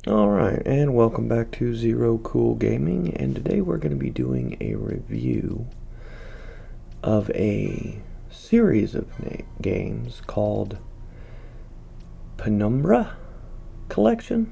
Alright, and welcome back to Zero Cool Gaming, and today we're going to be doing a review of a series of games called Penumbra Collection.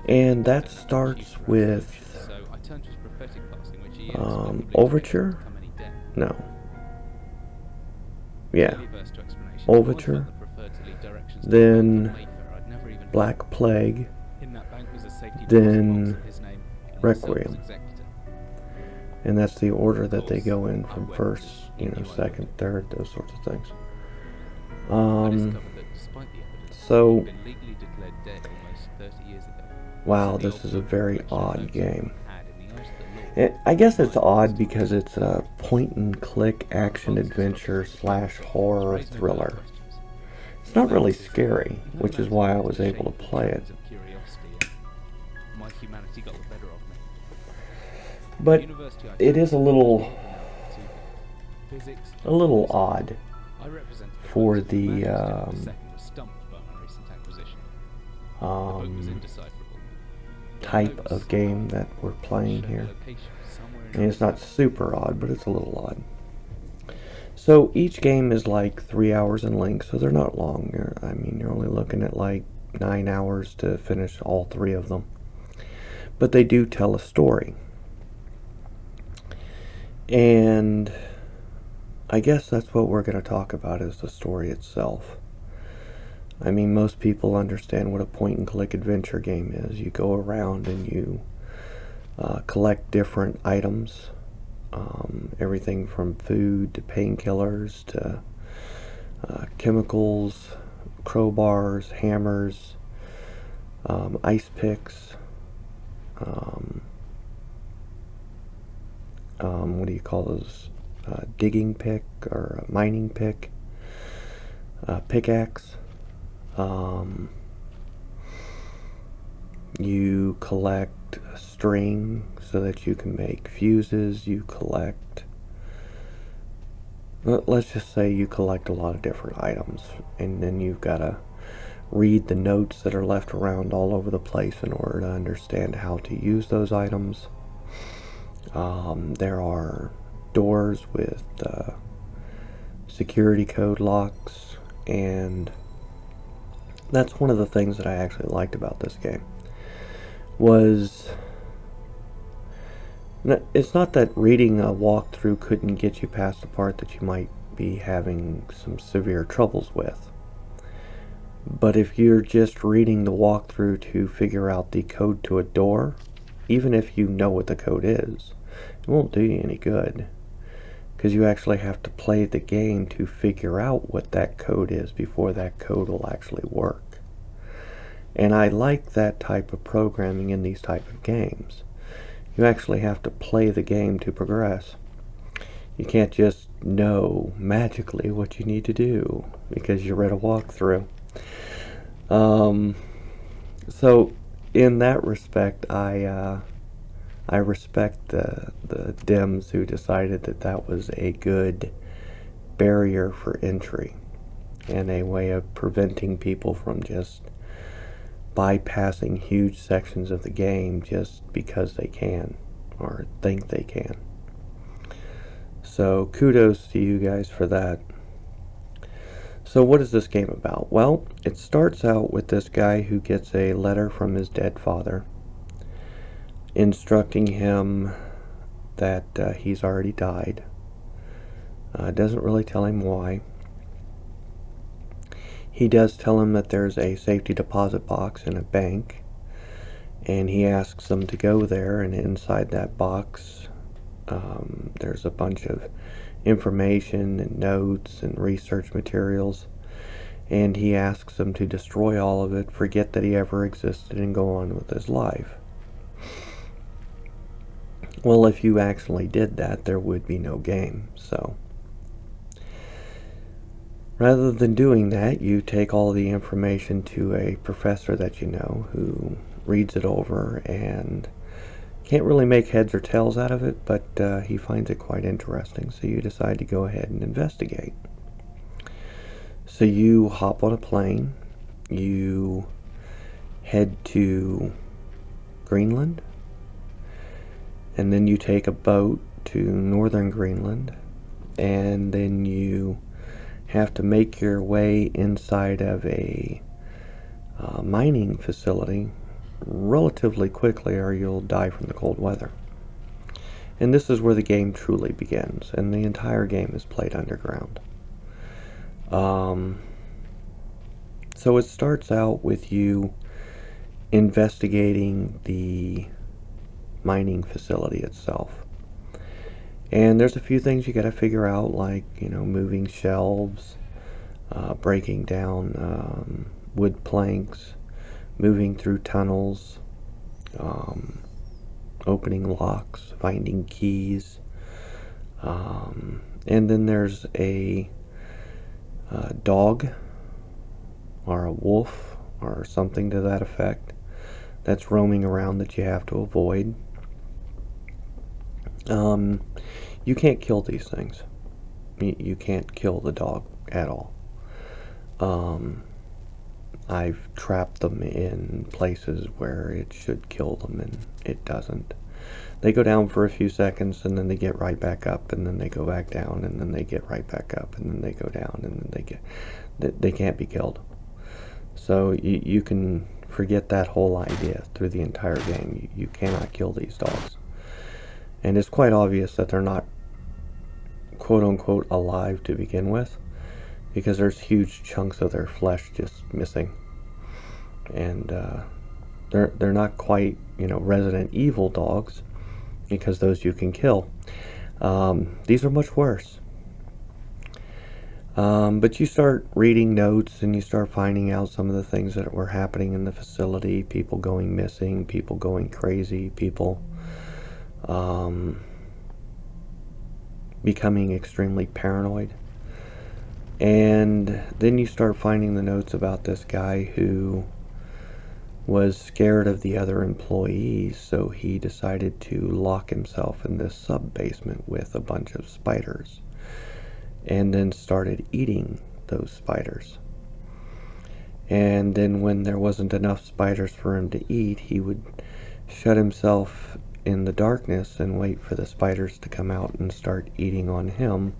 And that starts with Overture? No. Yeah. Overture. Then Black Plague. Then Requiem. And that's the order that they go in from first, second, third, those sorts of things. So, wow, this is a very odd game. I guess it's odd because it's a point-and-click action-adventure / horror thriller. It's not really scary, which is why I was able to play it. But it is a little odd for the type of game that we're playing here. I mean, it's not super odd, but it's a little odd. So each game is like 3 hours in length, so they're not long. You're only looking at like 9 hours to finish all 3 of them. But they do tell a story. And I guess that's what we're going to talk about, is the story itself. I mean, most people understand what a point-and-click adventure game is. You go around and you collect different items, everything from food to painkillers to chemicals, crowbars, hammers, ice picks, what do you call those? Digging pick or a mining pick, pickaxe. You collect string so that you can make fuses. You collect, let's just say you collect a lot of different items, and then you've got to read the notes that are left around all over the place in order to understand how to use those items. There are doors with security code locks, and that's one of the things that I actually liked about this game. It's not that reading a walkthrough couldn't get you past the part that you might be having some severe troubles with. But if you're just reading the walkthrough to figure out the code to a door, even if you know what the code is, it won't do you any good. Because you actually have to play the game to figure out what that code is before that code will actually work. And I like that type of programming in these type of games. You actually have to play the game to progress. You can't just know magically what you need to do because you read a walkthrough. So in that respect, I respect the Dems who decided that that was a good barrier for entry and a way of preventing people from just bypassing huge sections of the game just because they can or think they can. So kudos to you guys for that. So what is this game about? Well, it starts out with this guy who gets a letter from his dead father instructing him that he's already died. Doesn't really tell him why. He does tell him that there's a safety deposit box in a bank, and he asks them to go there, and inside that box there's a bunch of information and notes and research materials, and he asks them to destroy all of it, forget that he ever existed, and go on with his life. Well, if you actually did that, there would be no game. So rather than doing that, you take all the information to a professor that you know who reads it over and can't really make heads or tails out of it, but he finds it quite interesting, so you decide to go ahead and investigate. So you hop on a plane, you head to Greenland, and then you take a boat to northern Greenland, and then you have to make your way inside of a mining facility relatively quickly, or you'll die from the cold weather. And this is where the game truly begins, and the entire game is played underground. So it starts out with you investigating the mining facility itself. And there's a few things you gotta figure out, like, moving shelves, breaking down wood planks, moving through tunnels, opening locks, finding keys. And then there's a dog or a wolf or something to that effect that's roaming around that you have to avoid. You can't kill these things. You can't kill the dog at all. I've trapped them in places where it should kill them and it doesn't. They go down for a few seconds and then they get right back up, and then they go back down and then they get right back up, and then they go down and then they can't be killed. So you can forget that whole idea through the entire game. You cannot kill these dogs. And it's quite obvious that they're not quote-unquote alive to begin with, because there's huge chunks of their flesh just missing. And they're not quite, Resident Evil dogs, because those you can kill. These are much worse. But you start reading notes and you start finding out some of the things that were happening in the facility. People going missing, people going crazy, people becoming extremely paranoid. And then you start finding the notes about this guy who was scared of the other employees, so he decided to lock himself in this sub-basement with a bunch of spiders, and then started eating those spiders. And then when there wasn't enough spiders for him to eat, he would shut himself in the darkness and wait for the spiders to come out and start eating on him,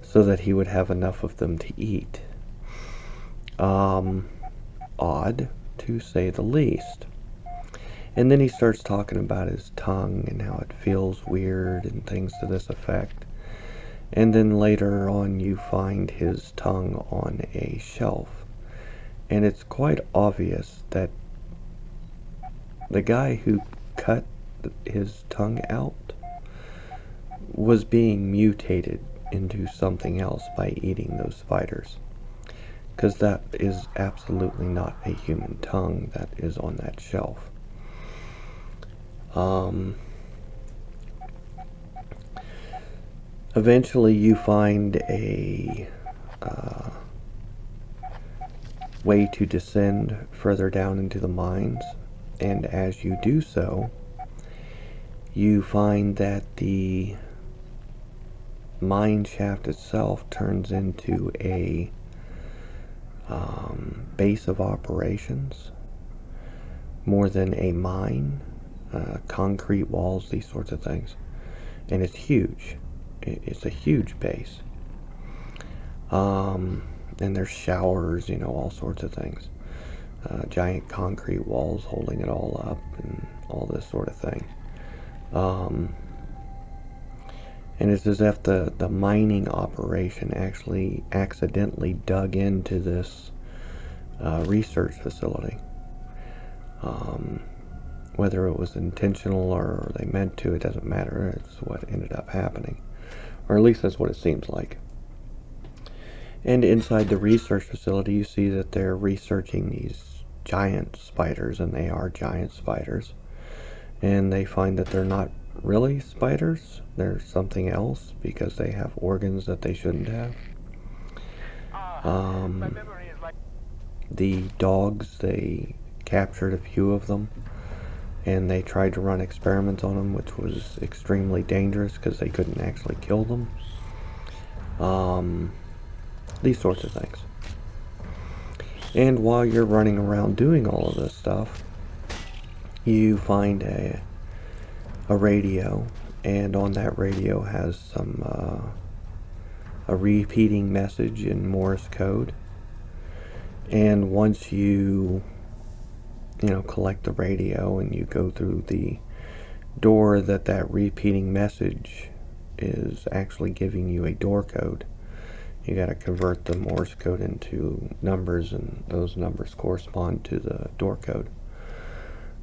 so that he would have enough of them to eat. Odd, to say the least. And then he starts talking about his tongue and how it feels weird and things to this effect. And then later on you find his tongue on a shelf. And it's quite obvious that the guy who cut his tongue out was being mutated into something else by eating those spiders, because that is absolutely not a human tongue that is on that shelf. Eventually you find a way to descend further down into the mines, and as you do so, you find that the mine shaft itself turns into a base of operations more than a mine. Concrete walls, these sorts of things, and it's huge. It's a huge base. And there's showers, all sorts of things. Giant concrete walls holding it all up and all this sort of thing. And it's as if the mining operation actually accidentally dug into this research facility. Whether it was intentional or they meant to, it doesn't matter. It's what ended up happening. Or at least that's what it seems like. And inside the research facility, you see that they're researching these giant spiders, and they are giant spiders. And they find that they're not really spiders. They're something else because they have organs that they shouldn't have. The dogs, they captured a few of them, and they tried to run experiments on them, which was extremely dangerous because they couldn't actually kill them. These sorts of things. And while you're running around doing all of this stuff, you find a radio, and on that radio has a repeating message in Morse code. And once you collect the radio and you go through the door that repeating message is actually giving you a door code, you got to convert the Morse code into numbers, and those numbers correspond to the door code.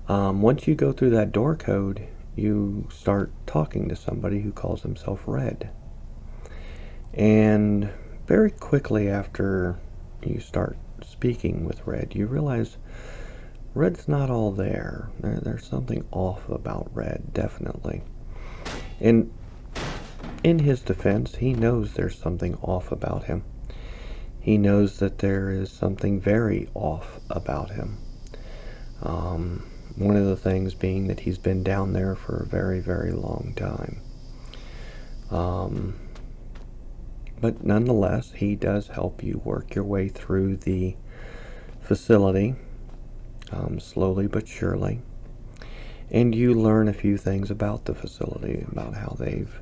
Once you go through that door code, you start talking to somebody who calls himself Red. And very quickly after you start speaking with Red, you realize Red's not all there. There's something off about Red, definitely. And in his defense, he knows there's something off about him. He knows that there is something very off about him. One of the things being that he's been down there for a very, very long time. But nonetheless, he does help you work your way through the facility, slowly but surely. And you learn a few things about the facility, about how they've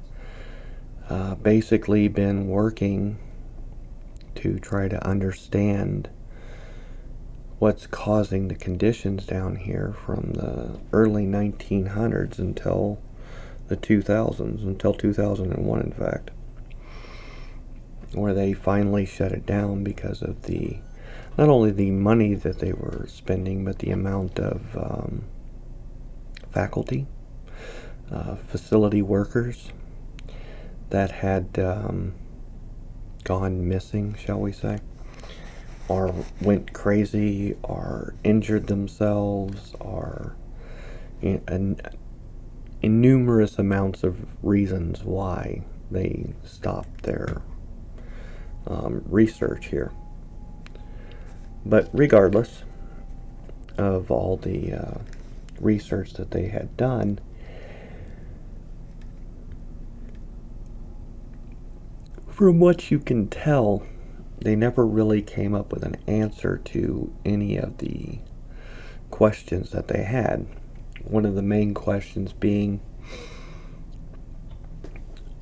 basically been working to try to understand what's causing the conditions down here from the early 1900s until the 2000s, until 2001 in fact, where they finally shut it down because of the not only the money that they were spending, but the amount of faculty, facility workers that had gone missing, shall we say, or went crazy, or injured themselves, or in numerous amounts of reasons why they stopped their research here. But regardless of all the research that they had done, from what you can tell, they never really came up with an answer to any of the questions that they had. One of the main questions being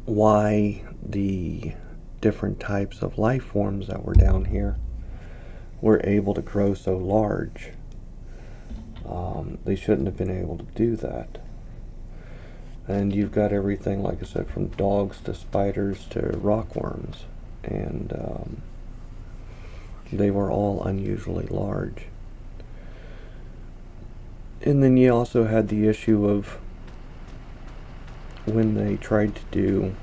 why the different types of life forms that were down here were able to grow so large. They shouldn't have been able to do that. And you've got everything, like I said, from dogs to spiders to rockworms, and they were all unusually large. And then you also had the issue of when they tried to do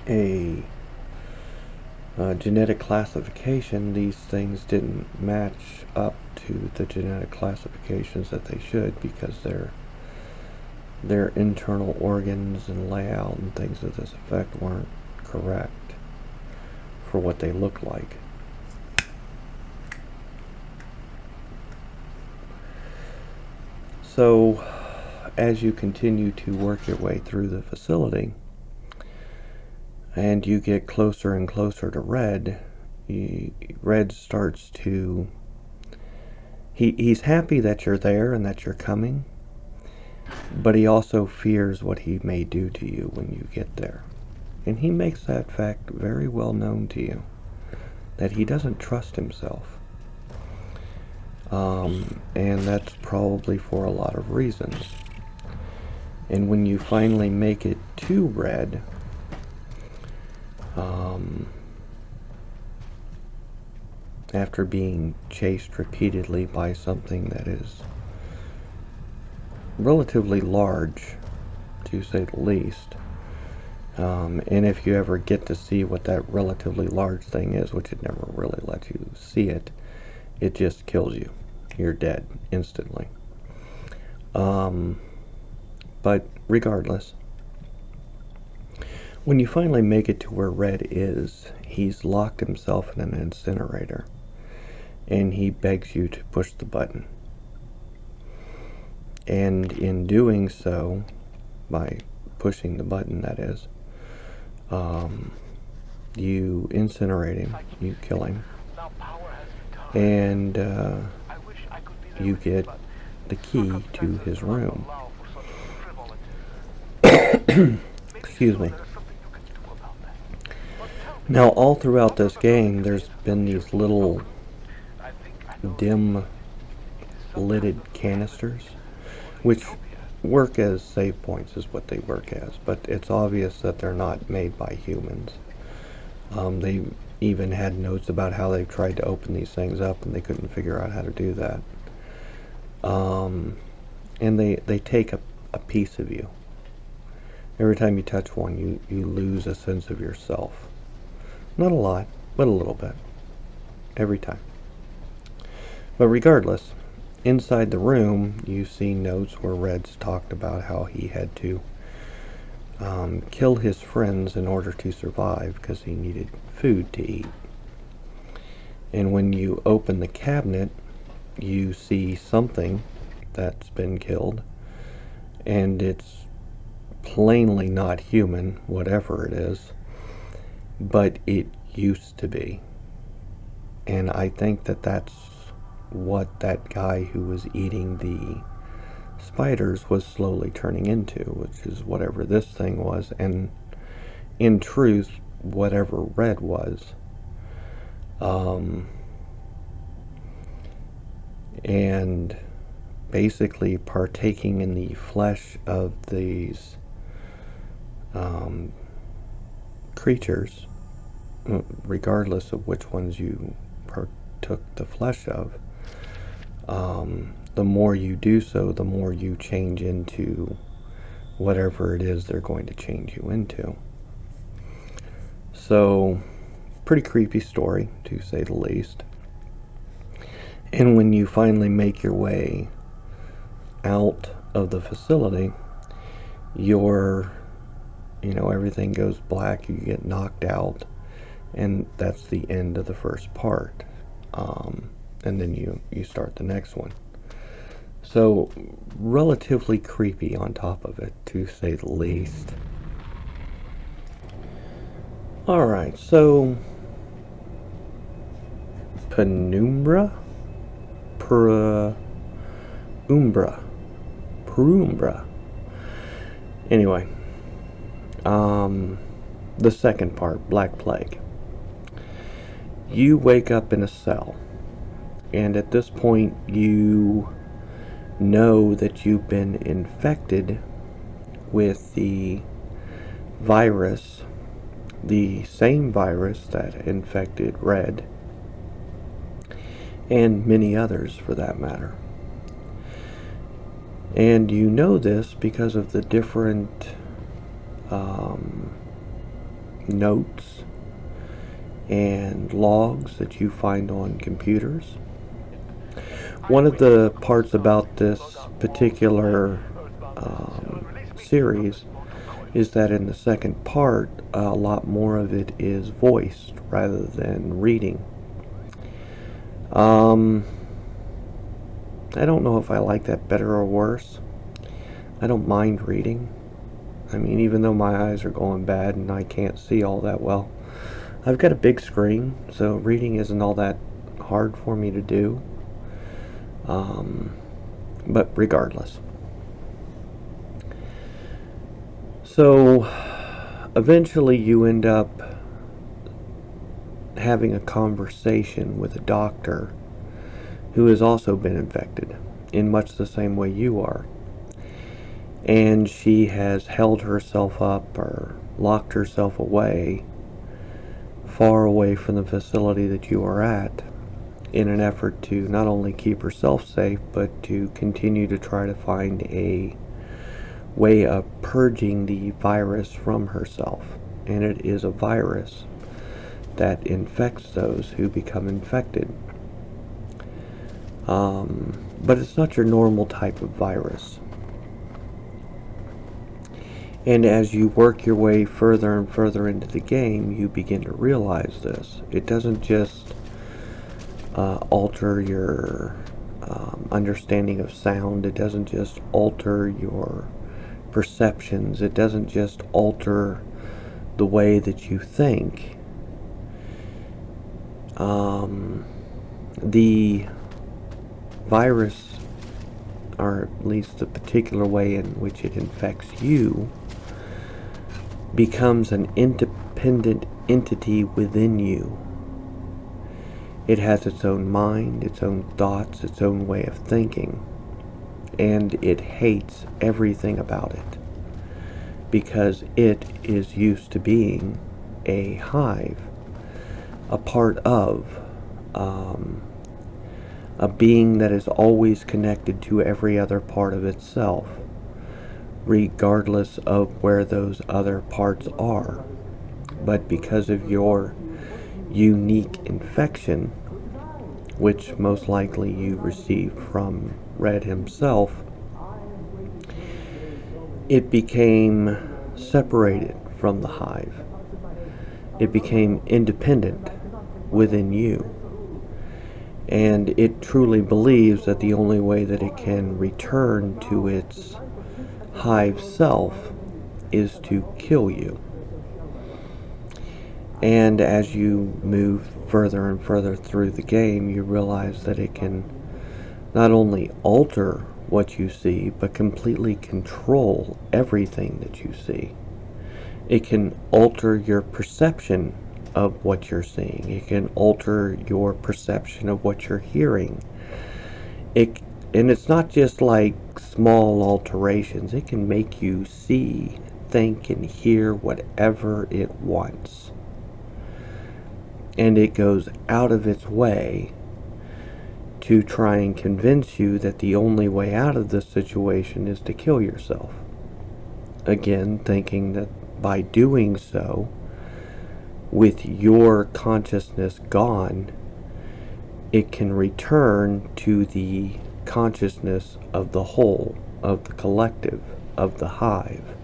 a genetic classification, these things didn't match up to the genetic classifications that they should, because their internal organs and layout and things of this effect weren't correct for what they look like. So as you continue to work your way through the facility and you get closer and closer to Red, Red starts to he's happy that you're there and that you're coming, but he also fears what he may do to you when you get there. And he makes that fact very well known to you. that he doesn't trust himself. And that's probably for a lot of reasons. And when you finally make it to red, after being chased repeatedly by something that is relatively large, to say the least, and if you ever get to see what that relatively large thing is, which it never really lets you see it, it just kills you. You're dead instantly. But regardless, when you finally make it to where red is, he's locked himself in an incinerator, and he begs you to push the button. And in doing so, by pushing the button, that is, you incinerate him, you kill him, and you get the key to his room. Excuse me. Now, all throughout this game, there's been these little dim lidded canisters, which work as save points is what they work as, but it's obvious that they're not made by humans. They even had notes about how they've tried to open these things up and they couldn't figure out how to do that. And they take a piece of you. Every time you touch one, you lose a sense of yourself. Not a lot, but a little bit. Every time. But regardless, inside the room, you see notes where Red's talked about how he had to kill his friends in order to survive because he needed food to eat. And when you open the cabinet, you see something that's been killed, and it's plainly not human, whatever it is, but it used to be. And I think that that's what that guy who was eating the spiders was slowly turning into, which is whatever this thing was, and in truth, whatever Red was. And basically partaking in the flesh of these creatures, regardless of which ones you partook the flesh of, the more you do so, the more you change into whatever it is they're going to change you into. So, pretty creepy story, to say the least. And when you finally make your way out of the facility, everything goes black, you get knocked out, and that's the end of the first part. And then you start the next one. So, relatively creepy on top of it, to say the least. Alright, so Penumbra? Penumbra. Anyway, the second part, Black Plague. You wake up in a cell, and at this point you know that you've been infected with the virus, the same virus that infected Red, and many others for that matter. And you know this because of the different notes and logs that you find on computers. One of the parts about this particular series is that in the second part, a lot more of it is voiced rather than reading. I don't know if I like that better or worse. I don't mind reading. I mean, even though my eyes are going bad and I can't see all that well, I've got a big screen, so reading isn't all that hard for me to do. But regardless. So, eventually you end up having a conversation with a doctor who has also been infected in much the same way you are. And she has held herself up or locked herself away, far away from the facility that you are at, in an effort to not only keep herself safe, but to continue to try to find a way of purging the virus from herself. And it is a virus that infects those who become infected. But it's not your normal type of virus. And as you work your way further and further into the game, you begin to realize this. It doesn't just alter your understanding of sound. It doesn't just alter your perceptions. It doesn't just alter the way that you think. The virus, or at least the particular way in which it infects you, becomes an independent entity within you. It has its own mind, its own thoughts, its own way of thinking, and it hates everything about it because it is used to being a hive, a part of a being that is always connected to every other part of itself, regardless of where those other parts are. But because of your unique infection, which most likely you received from Red himself, it became separated from the hive. It became independent within you. And it truly believes that the only way that it can return to its hive self is to kill you. And as you move further and further through the game, you realize that it can not only alter what you see, but completely control everything that you see. It can alter your perception of what you're seeing. It can alter your perception of what you're hearing. And it's not just like small alterations. It can make you see, think, and hear whatever it wants. And it goes out of its way to try and convince you that the only way out of this situation is to kill yourself. Again, thinking that by doing so, with your consciousness gone, it can return to the consciousness of the whole, of the collective, of the hive.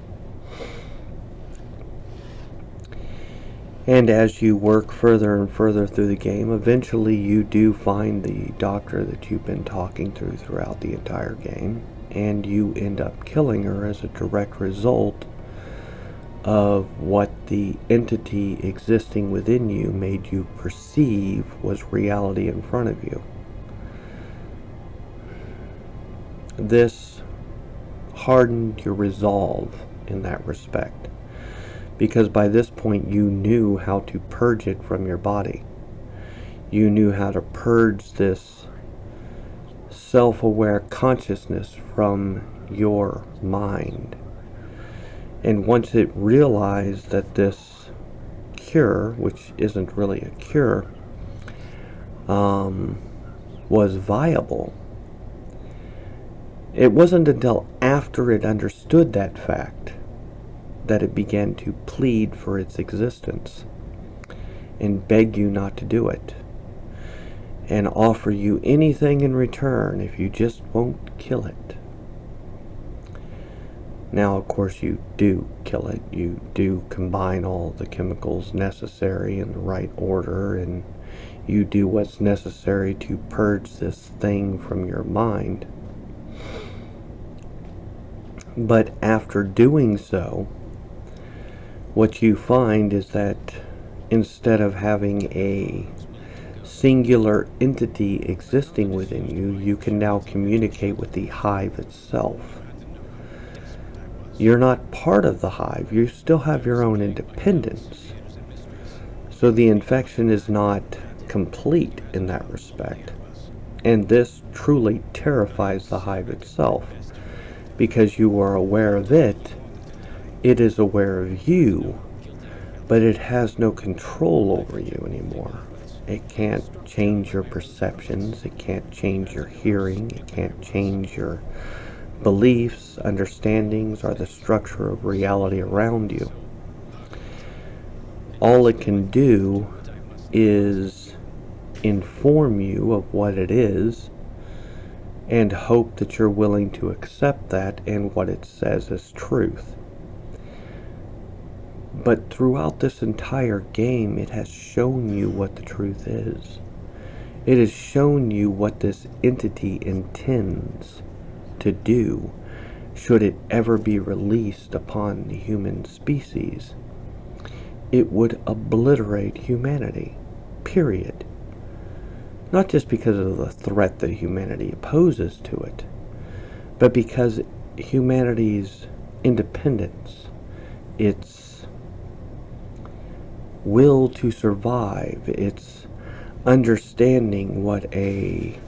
And as you work further and further through the game, eventually you do find the doctor that you've been talking to throughout the entire game, and you end up killing her as a direct result of what the entity existing within you made you perceive was reality in front of you. This hardened your resolve in that respect, because by this point you knew how to purge it from your body. You knew how to purge this self-aware consciousness from your mind. And once it realized that this cure, which isn't really a cure, was viable, it wasn't until after it understood that fact that it began to plead for its existence and beg you not to do it and offer you anything in return if you just won't kill it. Now, of course, you do kill it. You do combine all the chemicals necessary in the right order, and you do what's necessary to purge this thing from your mind. But after doing so, what you find is that instead of having a singular entity existing within you, you can now communicate with the hive itself. You're not part of the hive. You still have your own independence. So the infection is not complete in that respect. And this truly terrifies the hive itself, because you are aware of it, it is aware of you, but it has no control over you anymore. It can't change your perceptions, it can't change your hearing, it can't change your beliefs, understandings, or the structure of reality around you. All it can do is inform you of what it is and hope that you're willing to accept that and what it says as truth. But throughout this entire game, it has shown you what the truth is. It has shown you what this entity intends to do should it ever be released upon the human species. It would obliterate humanity, period. Not just because of the threat that humanity poses to it, but because humanity's independence, its will to survive, its understanding what a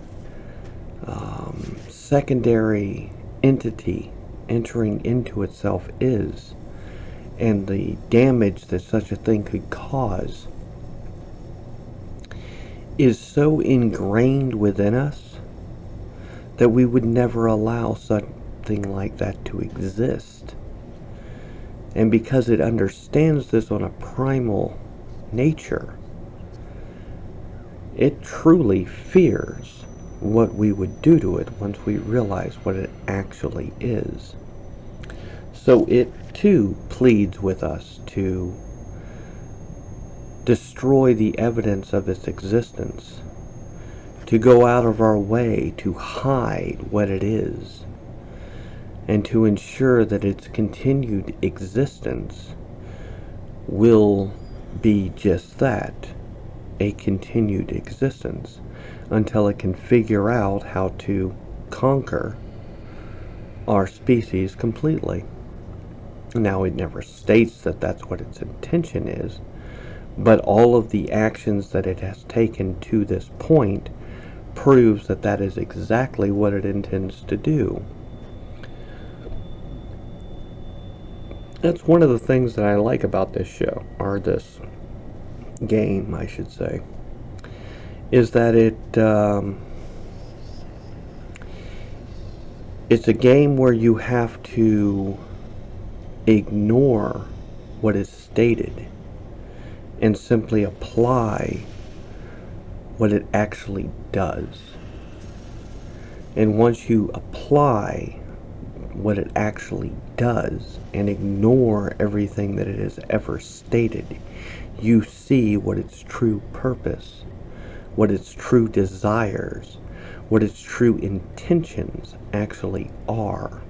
secondary entity entering into itself is, and the damage that such a thing could cause, is so ingrained within us that we would never allow something like that to exist. And because it understands this on a primal nature, it truly fears what we would do to it once we realize what it actually is. So it too pleads with us to destroy the evidence of its existence, to go out of our way to hide what it is, and to ensure that its continued existence will be just that, a continued existence, until it can figure out how to conquer our species completely. Now, it never states that that's what its intention is, but all of the actions that it has taken to this point proves that that is exactly what it intends to do. That's one of the things that I like about this show, or this game, I should say, is that it's a game where you have to ignore what is stated and simply apply what it actually does. And once you apply what it actually does and ignore everything that it has ever stated, you see what its true purpose, what its true desires, what its true intentions actually are.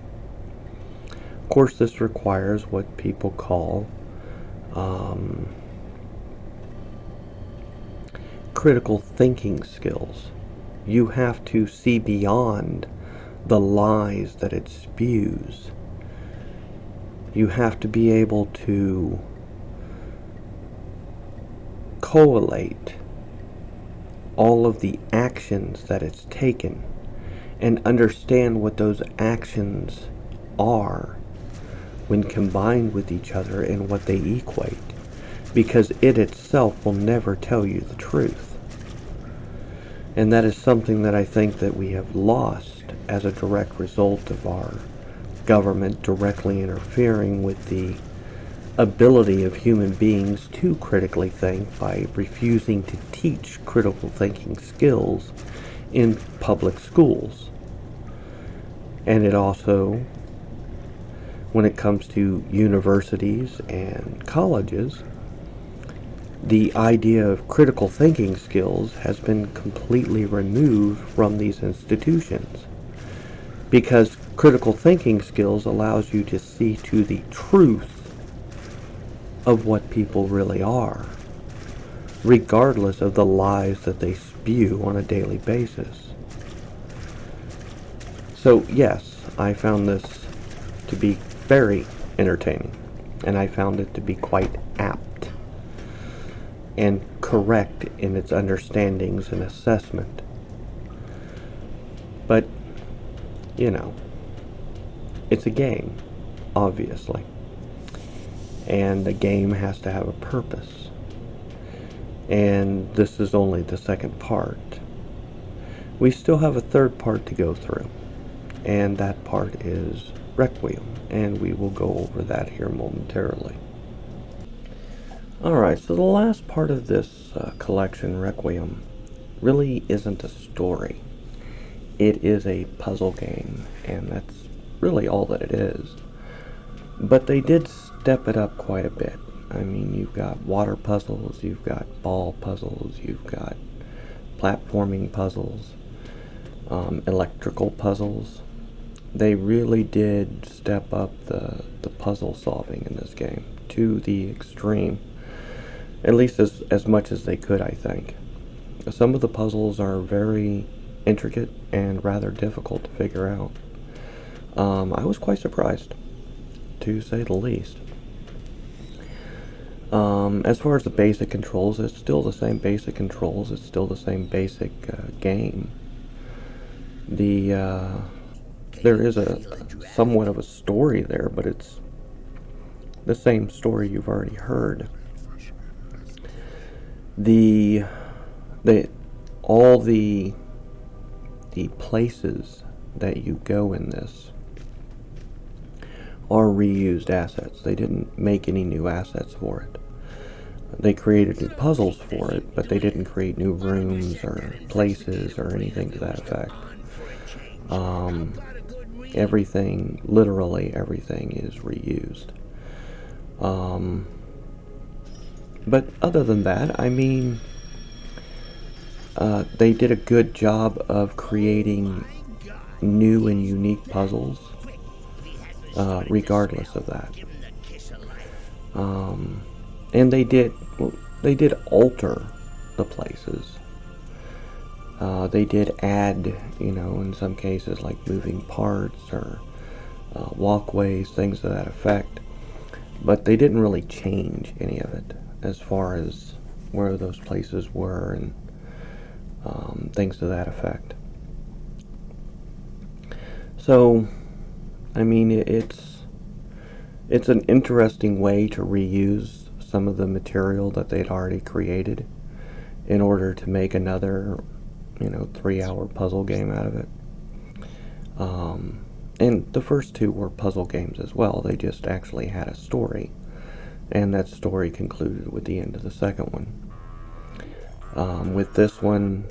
Of course, this requires what people call critical thinking skills. You have to see beyond the lies that it spews. You have to be able to collate all of the actions that it's taken and understand what those actions are when combined with each other and what they equate, because it itself will never tell you the truth. And that is something that I think that we have lost as a direct result of our government directly interfering with the ability of human beings to critically think by refusing to teach critical thinking skills in public schools. And it also, when it comes to universities and colleges, the idea of critical thinking skills has been completely removed from these institutions, because critical thinking skills allows you to see to the truth of what people really are, regardless of the lies that they spew on a daily basis. So yes, I found this to be very entertaining, and I found it to be quite apt. and correct in its understandings and assessment. But, you know, it's a game, obviously. And a game has to have a purpose. And this is only the second part. We still have a third part to go through. And that part is Requiem. And we will go over that here momentarily. Alright, so the last part of this collection, Requiem, really isn't a story. It is a puzzle game, and that's really all that it is. But they did step it up quite a bit. I mean, you've got water puzzles, you've got ball puzzles, you've got platforming puzzles, electrical puzzles. They really did step up the puzzle solving in this game to the extreme. At least as much as they could, I think. Some of the puzzles are very intricate and rather difficult to figure out. I was quite surprised, to say the least. As far as the basic controls, it's still the same basic controls. It's still the same basic game. There is somewhat of a story there, but it's the same story you've already heard. All the places that you go in this are reused assets. They didn't make any new assets for it. They created new puzzles for it, but they didn't create new rooms or places or anything to that effect. Everything, literally everything, is reused. But other than that, I mean, they did a good job of creating new and unique puzzles, regardless of that. And they did alter the places. They did add, in some cases, like moving parts or walkways, things to that effect. But they didn't really change any of it as far as where those places were and things to that effect. So, I mean, it's an interesting way to reuse some of the material that they'd already created in order to make another, 3-hour puzzle game out of it. And the first two were puzzle games as well. They just actually had a story, and that story concluded with the end of the second one. With this one,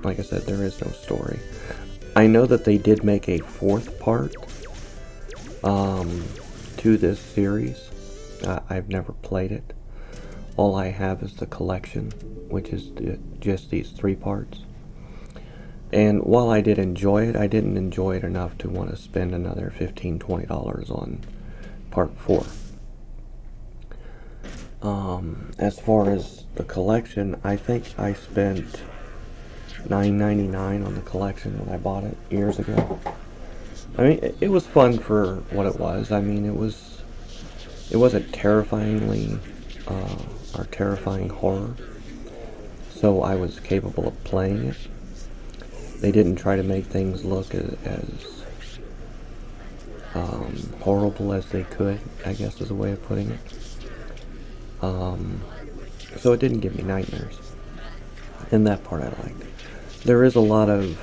like I said, there is no story. I know that they did make a fourth part to this series. I've never played it. All I have is the collection, which is just these 3 parts. And while I did enjoy it, I didn't enjoy it enough to want to spend another $15, $20 on part 4. As far as the collection, I think I spent $9.99 on the collection when I bought it years ago. I mean, it was fun for what it was. I mean, it wasn't terrifyingly or terrifying horror, so I was capable of playing it. They didn't try to make things look as horrible as they could, I guess is a way of putting it. So it didn't give me nightmares. And that part I liked. There is a lot of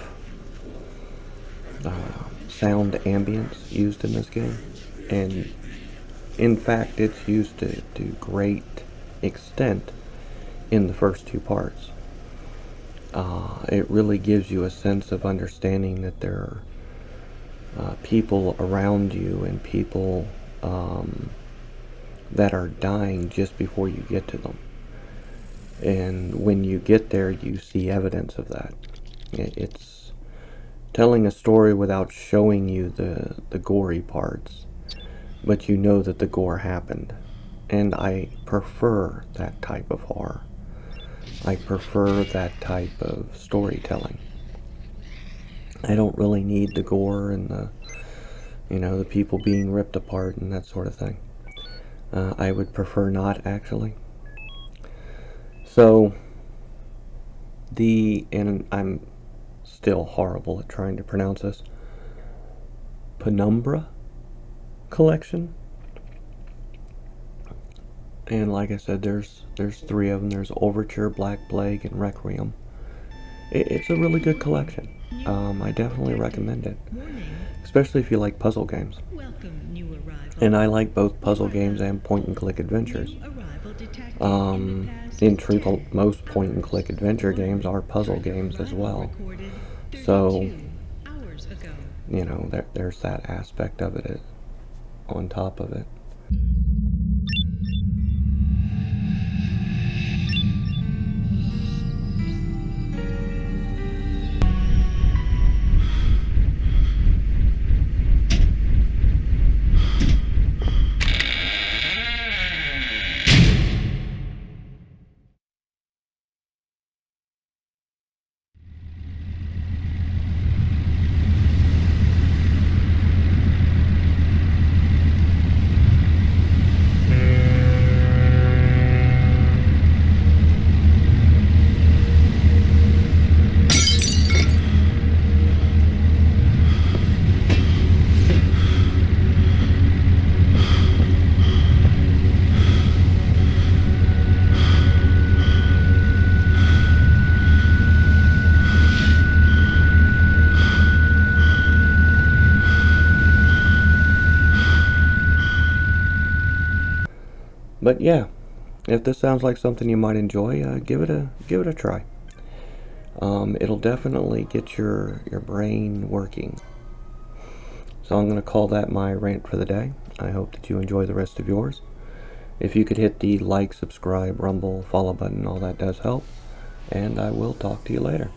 sound ambience used in this game, and in fact it's used to great extent in the first 2 parts. It really gives you a sense of understanding that there are people around you and people that are dying just before you get to them. And when you get there, you see evidence of that. It's telling a story without showing you the gory parts, but you know that the gore happened. And I prefer that type of horror. I prefer that type of storytelling. I don't really need the gore and the people being ripped apart and that sort of thing. I would prefer not, actually. So and I'm still horrible at trying to pronounce this, Penumbra collection. And like I said, there's three of them. There's Overture, Black Plague, and Requiem. It's a really good collection. I definitely recommend it, especially if you like puzzle games. And I like both puzzle games and point-and-click adventures. In truth, most point-and-click adventure games are puzzle games as well. So, there's that aspect of it on top of it. But yeah, if this sounds like something you might enjoy, give it a try. It'll definitely get your brain working. So I'm going to call that my rant for the day. I hope that you enjoy the rest of yours. If you could hit the like, subscribe, rumble, follow button, all that does help. And I will talk to you later.